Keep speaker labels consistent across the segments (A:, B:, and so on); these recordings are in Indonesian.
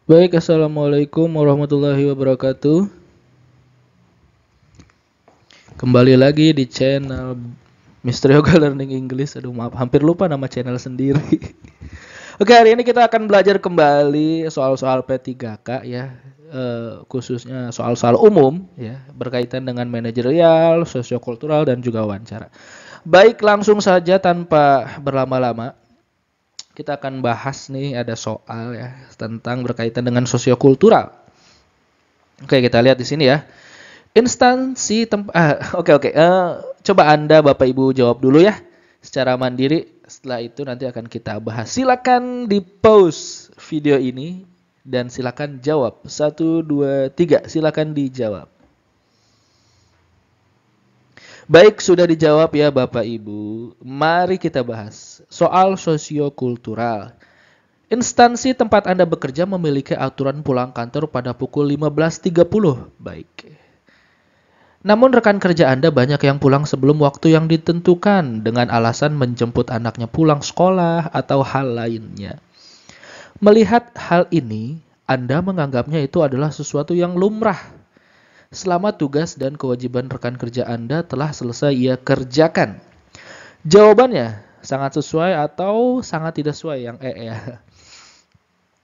A: Baik, assalamualaikum warahmatullahi wabarakatuh. Kembali lagi di channel Mister Yoga Learning English. Aduh, maaf, hampir lupa nama channel sendiri. Oke, hari ini kita akan belajar kembali soal-soal P3K ya, khususnya soal-soal umum ya, berkaitan dengan manajerial, sosiokultural dan juga wawancara. Baik, langsung saja tanpa berlama-lama. Kita akan bahas nih ada soal ya tentang berkaitan dengan sosiokultural. Oke, kita lihat di sini ya. Instansi tempat oke. Coba Anda Bapak Ibu jawab dulu ya secara mandiri. Setelah itu nanti akan kita bahas. Silakan di-pause video ini dan silakan jawab. 1 2 3, silakan dijawab. Baik, sudah dijawab ya Bapak Ibu. Mari kita bahas soal sosiokultural. Instansi tempat Anda bekerja memiliki aturan pulang kantor pada pukul 15.30. Baik. Namun rekan kerja Anda banyak yang pulang sebelum waktu yang ditentukan dengan alasan menjemput anaknya pulang sekolah atau hal lainnya. Melihat hal ini, Anda menganggapnya itu adalah sesuatu yang lumrah. Selama tugas dan kewajiban rekan kerja Anda telah selesai ia kerjakan. Jawabannya sangat sesuai atau sangat tidak sesuai yang ya.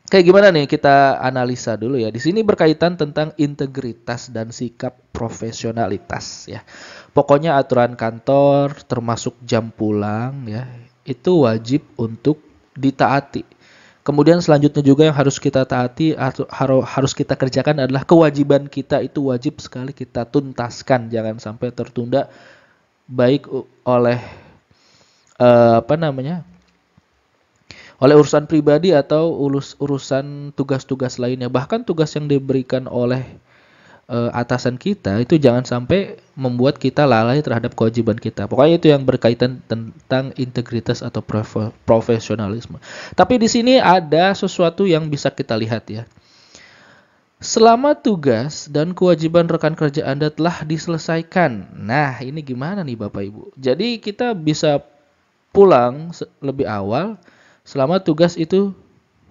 A: Kayak gimana nih kita analisa dulu ya. Di sini berkaitan tentang integritas dan sikap profesionalitas ya. Pokoknya aturan kantor termasuk jam pulang ya, itu wajib untuk ditaati. Kemudian selanjutnya juga yang harus kita taati atau harus kita kerjakan adalah kewajiban kita itu wajib sekali kita tuntaskan, jangan sampai tertunda baik oleh apa namanya? Oleh urusan pribadi atau urusan tugas-tugas lainnya. Bahkan tugas yang diberikan oleh atasan kita itu jangan sampai membuat kita lalai terhadap kewajiban kita. Pokoknya itu yang berkaitan tentang integritas atau profesionalisme. Tapi di sini ada sesuatu yang bisa kita lihat ya. Selama tugas dan kewajiban rekan kerja Anda telah diselesaikan. Nah, ini gimana nih Bapak Ibu? Jadi kita bisa pulang lebih awal selama tugas itu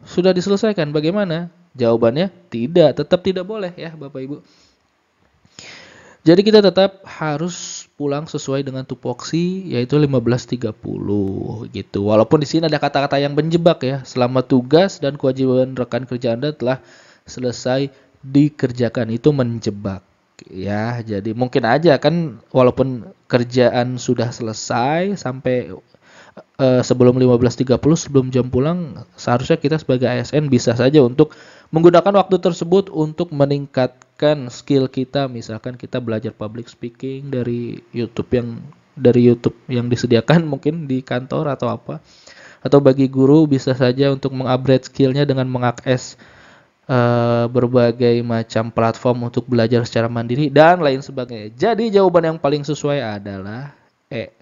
A: sudah diselesaikan. Bagaimana? Jawabannya tidak, tetap tidak boleh ya Bapak Ibu. Jadi kita tetap harus pulang sesuai dengan tupoksi yaitu 15.30 gitu. Walaupun di sini ada kata-kata yang menjebak ya. Selama tugas dan kewajiban rekan kerja Anda telah selesai dikerjakan, itu menjebak ya. Jadi mungkin aja kan walaupun kerjaan sudah selesai sampai sebelum 15.30, sebelum jam pulang, seharusnya kita sebagai ASN bisa saja untuk menggunakan waktu tersebut untuk meningkatkan skill kita. Misalkan kita belajar public speaking dari YouTube yang disediakan mungkin di kantor atau apa. Atau bagi guru bisa saja untuk mengupgrade skillnya dengan mengakses berbagai macam platform untuk belajar secara mandiri dan lain sebagainya. Jadi jawaban yang paling sesuai adalah E.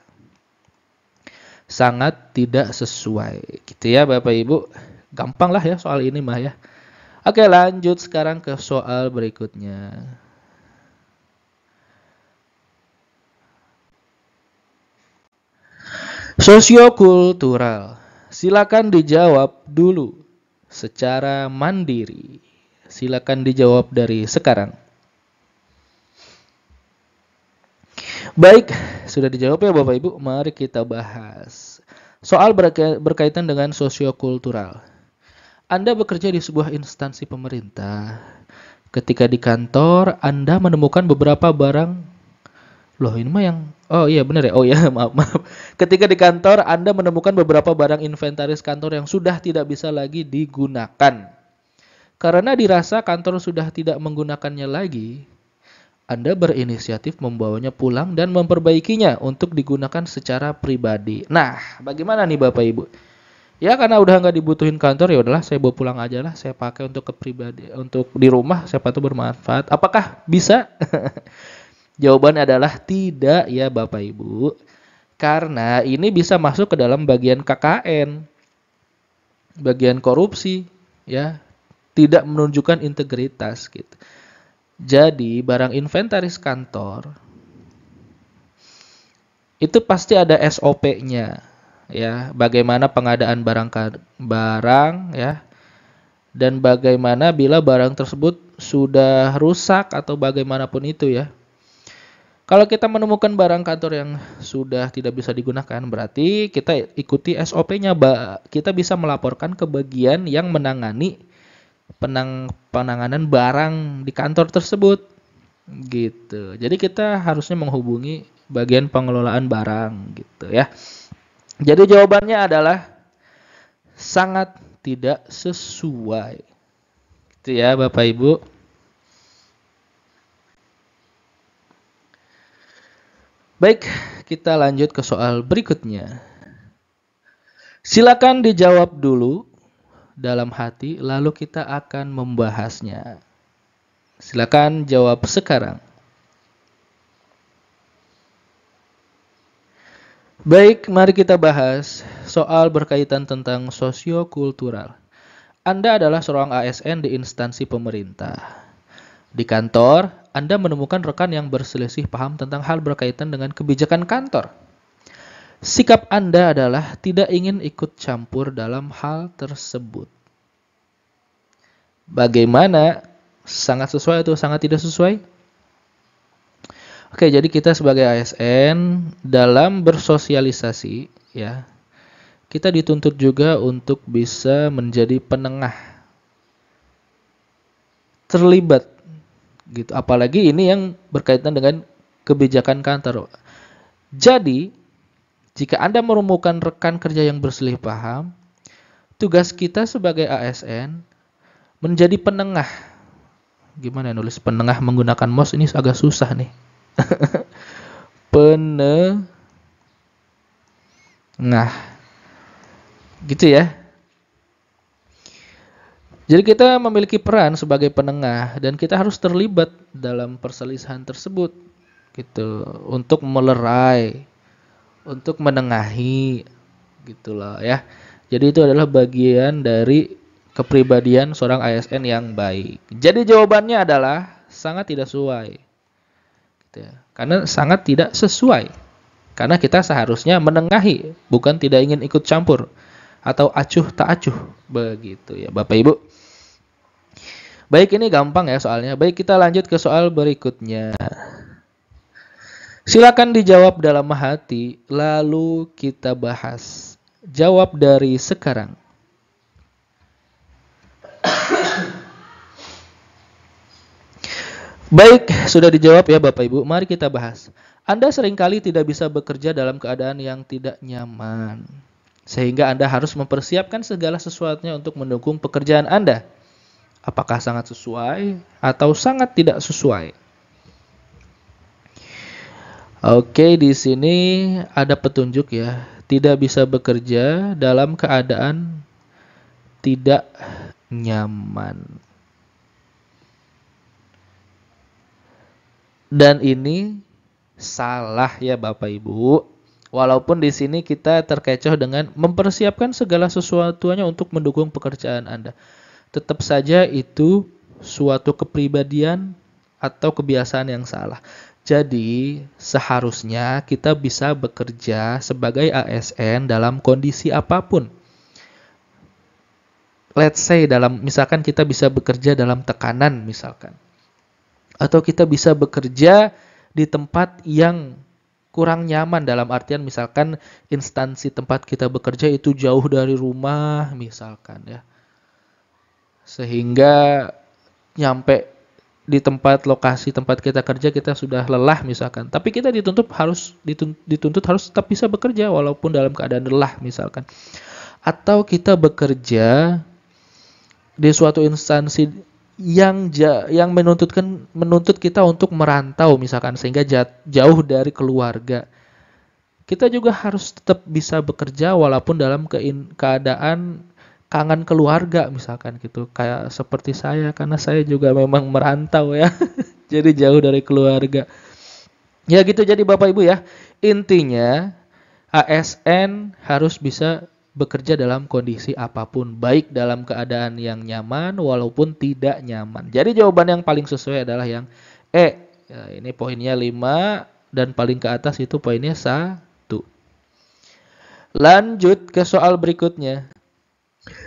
A: Sangat tidak sesuai. Gitu ya Bapak Ibu. Gampang lah ya soal ini mah ya. Oke, lanjut sekarang ke soal berikutnya. Sosiokultural. Silakan dijawab dulu secara mandiri. Silakan dijawab dari sekarang. Baik, sudah dijawab ya Bapak Ibu. Mari kita bahas. Soal berkaitan dengan sosiokultural. Anda bekerja di sebuah instansi pemerintah. Ketika di kantor, Anda menemukan beberapa barang. Loh, ini mah yang... Oh iya benar ya. Oh iya, maaf. Ketika di kantor, Anda menemukan beberapa barang inventaris kantor yang sudah tidak bisa lagi digunakan. Karena dirasa kantor sudah tidak menggunakannya lagi, Anda berinisiatif membawanya pulang dan memperbaikinya untuk digunakan secara pribadi. Nah, bagaimana nih Bapak Ibu? Ya karena udah nggak dibutuhin kantor, ya udahlah saya bawa pulang aja lah, saya pakai untuk ke pribadi, untuk di rumah, siapa tahu bermanfaat. Apakah bisa? Jawaban adalah tidak ya Bapak Ibu. Karena ini bisa masuk ke dalam bagian KKN, bagian korupsi, ya, tidak menunjukkan integritas gitu. Jadi barang inventaris kantor itu pasti ada SOP-nya, ya, bagaimana pengadaan barang ya Dan bagaimana bila barang tersebut sudah rusak atau bagaimanapun itu ya. Kalau kita menemukan barang kantor yang sudah tidak bisa digunakan, berarti kita ikuti SOP-nya. Kita bisa melaporkan ke bagian yang menangani penanganan barang di kantor tersebut. Gitu. Jadi kita harusnya menghubungi bagian pengelolaan barang gitu ya. Jadi jawabannya adalah sangat tidak sesuai. Gitu ya Bapak Ibu. Baik, kita lanjut ke soal berikutnya. Silakan dijawab dulu dalam hati, lalu kita akan membahasnya. Silakan jawab sekarang. Baik, mari kita bahas soal berkaitan tentang sosiokultural. Anda adalah seorang ASN di instansi pemerintah. Di kantor, Anda menemukan rekan yang berselisih paham tentang hal berkaitan dengan kebijakan kantor. Sikap Anda adalah tidak ingin ikut campur dalam hal tersebut. Bagaimana? Sangat sesuai atau sangat tidak sesuai? Oke, jadi kita sebagai ASN dalam bersosialisasi ya, kita dituntut juga untuk bisa menjadi penengah, terlibat gitu. Apalagi ini yang berkaitan dengan kebijakan kantor. Jadi, jika Anda menemukan rekan kerja yang berselisih paham, tugas kita sebagai ASN menjadi penengah. Gimana nulis penengah menggunakan mouse ini agak susah nih. Penengah. Gitu ya. Jadi kita memiliki peran sebagai penengah dan kita harus terlibat dalam perselisihan tersebut gitu, untuk melerai, untuk menengahi gitulah ya. Jadi itu adalah bagian dari kepribadian seorang ASN yang baik. Jadi jawabannya adalah sangat tidak sesuai. Gitu ya. Karena sangat tidak sesuai. Karena kita seharusnya menengahi, bukan tidak ingin ikut campur atau acuh tak acuh begitu ya Bapak Ibu. Baik, ini gampang ya soalnya. Baik, kita lanjut ke soal berikutnya. Silakan dijawab dalam hati, lalu kita bahas. Jawab dari sekarang. Baik, sudah dijawab ya Bapak Ibu. Mari kita bahas. Anda seringkali tidak bisa bekerja dalam keadaan yang tidak nyaman, sehingga Anda harus mempersiapkan segala sesuatunya untuk mendukung pekerjaan Anda. Apakah sangat sesuai atau sangat tidak sesuai? Oke, di sini ada petunjuk ya. Tidak bisa bekerja dalam keadaan tidak nyaman. Dan ini salah ya Bapak Ibu. Walaupun di sini kita terkecoh dengan mempersiapkan segala sesuatunya untuk mendukung pekerjaan Anda. Tetap saja itu suatu kepribadian atau kebiasaan yang salah. Jadi seharusnya kita bisa bekerja sebagai ASN dalam kondisi apapun. Let's say misalkan kita bisa bekerja dalam tekanan misalkan. Atau kita bisa bekerja di tempat yang kurang nyaman, dalam artian misalkan instansi tempat kita bekerja itu jauh dari rumah misalkan ya. Sehingga nyampe di lokasi tempat kita kerja kita sudah lelah misalkan. Tapi kita dituntut harus tetap bisa bekerja walaupun dalam keadaan lelah misalkan. Atau kita bekerja di suatu instansi yang menuntut kita untuk merantau misalkan, sehingga jauh dari keluarga. Kita juga harus tetap bisa bekerja walaupun dalam keadaan kangen keluarga misalkan gitu, kayak seperti saya, karena saya juga memang merantau ya. Jadi jauh dari keluarga ya gitu. Jadi Bapak Ibu ya, intinya ASN harus bisa bekerja dalam kondisi apapun, baik dalam keadaan yang nyaman walaupun tidak nyaman. Jadi jawaban yang paling sesuai adalah yang E ya, ini poinnya 5 dan paling ke atas itu poinnya 1. Lanjut ke soal berikutnya.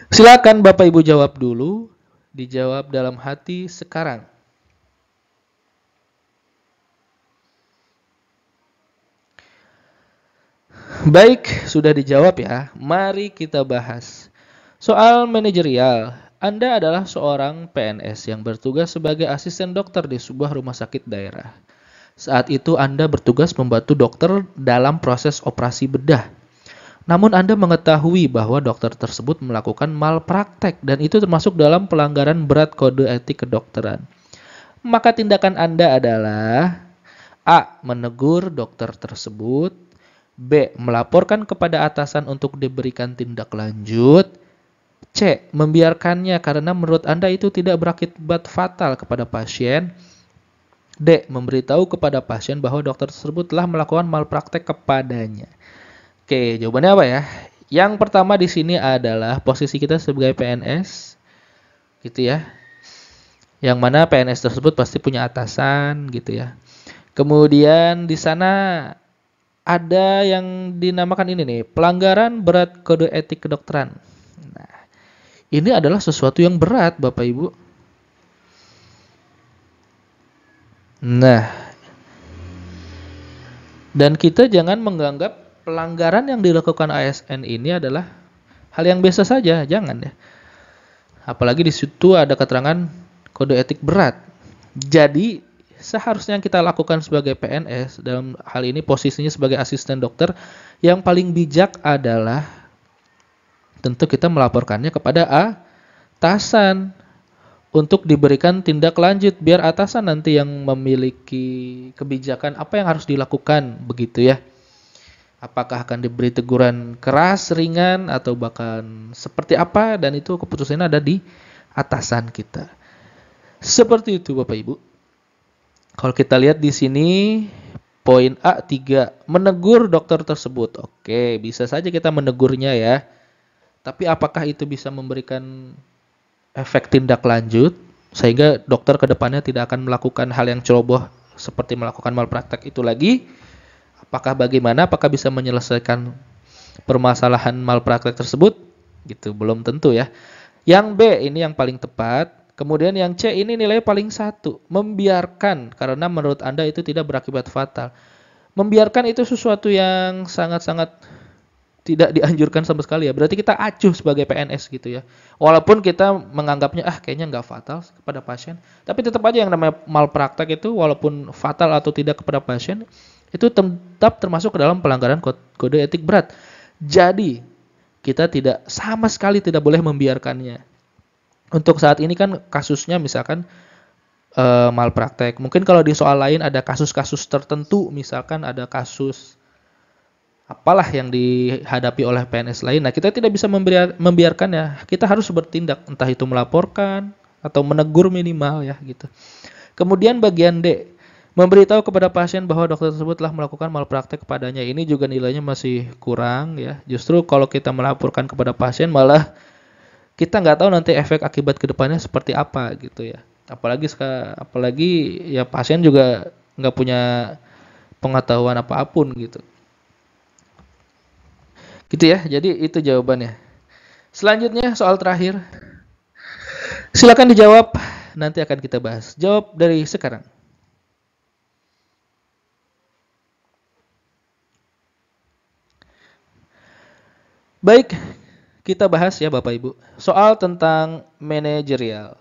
A: Silakan Bapak Ibu jawab dulu, dijawab dalam hati sekarang. Baik, sudah dijawab ya. Mari kita bahas. Soal manajerial. Anda adalah seorang PNS yang bertugas sebagai asisten dokter di sebuah rumah sakit daerah. Saat itu Anda bertugas membantu dokter dalam proses operasi bedah. Namun Anda mengetahui bahwa dokter tersebut melakukan malpraktek dan itu termasuk dalam pelanggaran berat kode etik kedokteran. Maka tindakan Anda adalah A. Menegur dokter tersebut, B. Melaporkan kepada atasan untuk diberikan tindak lanjut, C. Membiarkannya karena menurut Anda itu tidak berakibat fatal kepada pasien, D. Memberitahu kepada pasien bahwa dokter tersebut telah melakukan malpraktek kepadanya. Oke, jawabannya apa ya? Yang pertama di sini adalah posisi kita sebagai PNS, gitu ya. Yang mana PNS tersebut pasti punya atasan, gitu ya. Kemudian di sana ada yang dinamakan ini nih, pelanggaran berat kode etik kedokteran. Nah, ini adalah sesuatu yang berat, Bapak Ibu. Nah, dan kita jangan menganggap pelanggaran yang dilakukan ASN ini adalah hal yang biasa saja, jangan ya. Apalagi di situ ada keterangan kode etik berat. Jadi, seharusnya yang kita lakukan sebagai PNS dalam hal ini posisinya sebagai asisten dokter, yang paling bijak adalah tentu kita melaporkannya kepada atasan untuk diberikan tindak lanjut biar atasan nanti yang memiliki kebijakan apa yang harus dilakukan, begitu ya. Apakah akan diberi teguran keras, ringan, atau bahkan seperti apa, dan itu keputusannya ada di atasan kita. Seperti itu Bapak Ibu. Kalau kita lihat di sini poin A3, menegur dokter tersebut. Oke, bisa saja kita menegurnya ya. Tapi apakah itu bisa memberikan efek tindak lanjut sehingga dokter kedepannya tidak akan melakukan hal yang ceroboh seperti melakukan malpraktek itu lagi? Apakah bagaimana? Apakah bisa menyelesaikan permasalahan malpraktek tersebut? Gitu, belum tentu ya. Yang B ini yang paling tepat. Kemudian yang C ini nilai paling 1, membiarkan karena menurut Anda itu tidak berakibat fatal. Membiarkan itu sesuatu yang sangat-sangat tidak dianjurkan sama sekali ya. Berarti kita acuh sebagai PNS gitu ya. Walaupun kita menganggapnya kayaknya nggak fatal kepada pasien, tapi tetap aja yang namanya malpraktek itu walaupun fatal atau tidak kepada pasien itu tetap termasuk ke dalam pelanggaran kode etik berat. Jadi kita tidak sama sekali tidak boleh membiarkannya. Untuk saat ini kan kasusnya misalkan malpraktek. Mungkin kalau di soal lain ada kasus-kasus tertentu, misalkan ada kasus apalah yang dihadapi oleh PNS lain. Nah, kita tidak bisa membiarkannya. Kita harus bertindak, entah itu melaporkan atau menegur minimal ya gitu. Kemudian bagian D, memberitahu kepada pasien bahwa dokter tersebut telah melakukan malpraktek kepadanya. Ini juga nilainya masih kurang ya. Justru kalau kita melaporkan kepada pasien malah kita nggak tahu nanti efek akibat kedepannya seperti apa gitu ya. Apalagi ya pasien juga nggak punya pengetahuan apapun gitu. Gitu ya. Jadi itu jawabannya. Selanjutnya soal terakhir. Silakan dijawab. Nanti akan kita bahas. Jawab dari sekarang. Baik, kita bahas ya Bapak Ibu. Soal tentang manajerial.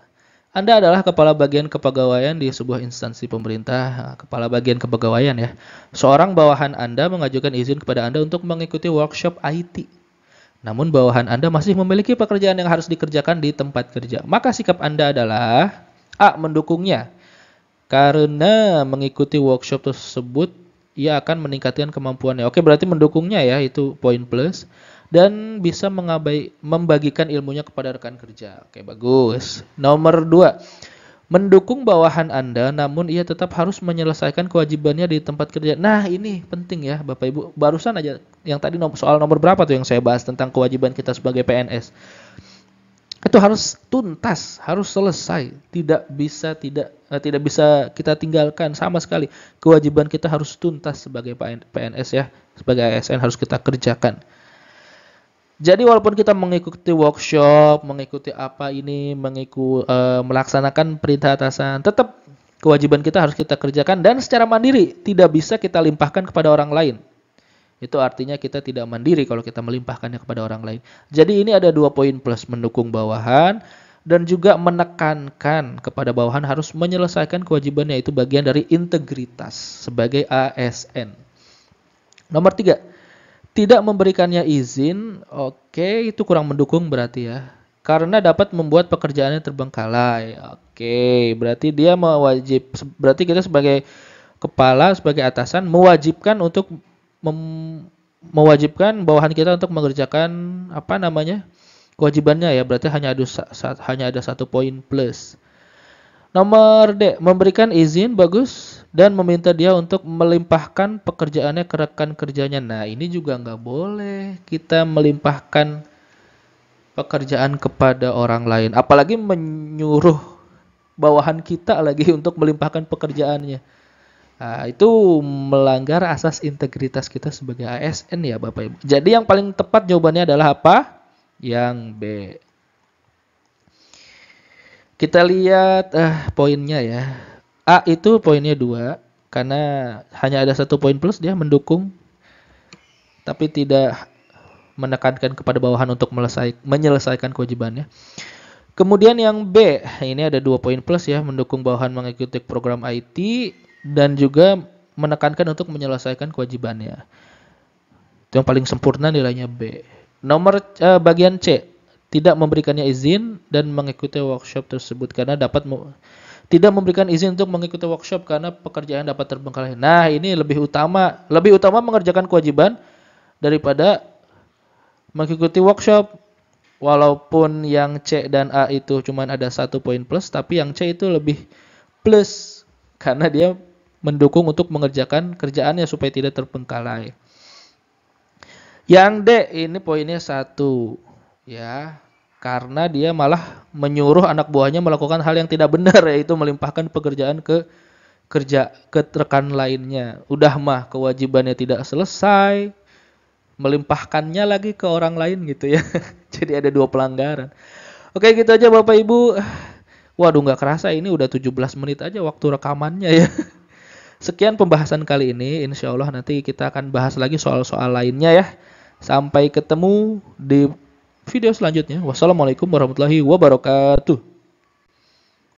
A: Anda adalah kepala bagian kepegawaian di sebuah instansi pemerintah, kepala bagian kepegawaian ya. Seorang bawahan Anda mengajukan izin kepada Anda untuk mengikuti workshop IT. Namun bawahan Anda masih memiliki pekerjaan yang harus dikerjakan di tempat kerja. Maka sikap Anda adalah A. Mendukungnya. Karena mengikuti workshop tersebut, ia akan meningkatkan kemampuannya. Oke, berarti mendukungnya ya, itu poin plus. Dan bisa membagikan ilmunya kepada rekan kerja. Oke, bagus. Nomor 2, mendukung bawahan Anda, namun ia tetap harus menyelesaikan kewajibannya di tempat kerja. Nah, ini penting ya, Bapak Ibu. Barusan aja, yang tadi soal nomor berapa tuh yang saya bahas tentang kewajiban kita sebagai PNS. Itu harus tuntas, harus selesai. Tidak bisa kita tinggalkan sama sekali. Kewajiban kita harus tuntas sebagai PNS ya, sebagai ASN harus kita kerjakan. Jadi walaupun kita mengikuti workshop, mengikuti melaksanakan perintah atasan, tetap kewajiban kita harus kita kerjakan dan secara mandiri, tidak bisa kita limpahkan kepada orang lain. Itu artinya kita tidak mandiri kalau kita melimpahkannya kepada orang lain. Jadi ini ada 2 poin plus, mendukung bawahan dan juga menekankan kepada bawahan harus menyelesaikan kewajibannya, itu bagian dari integritas sebagai ASN. Nomor 3, tidak memberikannya izin, oke, itu kurang mendukung berarti ya. Karena dapat membuat pekerjaannya terbengkalai. Oke, berarti berarti kita sebagai kepala, sebagai atasan mewajibkan mewajibkan bawahan kita untuk mengerjakan kewajibannya ya. Berarti hanya ada 1 poin plus. Nomor D, memberikan izin, bagus, dan meminta dia untuk melimpahkan pekerjaannya ke rekan kerjanya. Nah, ini juga nggak boleh kita melimpahkan pekerjaan kepada orang lain, apalagi menyuruh bawahan kita lagi untuk melimpahkan pekerjaannya. Nah, itu melanggar asas integritas kita sebagai ASN ya Bapak Ibu. Jadi yang paling tepat jawabannya adalah apa? Yang B. Kita lihat poinnya ya. A itu poinnya 2 karena hanya ada 1 poin plus, dia mendukung tapi tidak menekankan kepada bawahan untuk menyelesaikan kewajibannya. Kemudian yang B, ini ada 2 poin plus ya, mendukung bawahan mengikuti program IT dan juga menekankan untuk menyelesaikan kewajibannya. Itu yang paling sempurna nilainya B. Nomor bagian C, tidak memberikannya izin dan mengikuti workshop tersebut karena tidak memberikan izin untuk mengikuti workshop karena pekerjaan dapat terbengkalai. Nah, ini lebih utama mengerjakan kewajiban daripada mengikuti workshop. Walaupun yang C dan A itu cuma ada 1 poin plus, tapi yang C itu lebih plus karena dia mendukung untuk mengerjakan kerjaannya supaya tidak terbengkalai. Yang D ini poinnya 1 ya, karena dia malah menyuruh anak buahnya melakukan hal yang tidak benar, yaitu melimpahkan pekerjaan ke rekan lainnya. Udah mah kewajibannya tidak selesai, melimpahkannya lagi ke orang lain gitu ya. Jadi ada 2 pelanggaran. Oke, gitu aja Bapak Ibu. Waduh, nggak kerasa ini udah 17 menit aja waktu rekamannya ya. Sekian pembahasan kali ini. Insya Allah nanti kita akan bahas lagi soal-soal lainnya ya. Sampai ketemu di video selanjutnya. Wassalamualaikum warahmatullahi wabarakatuh.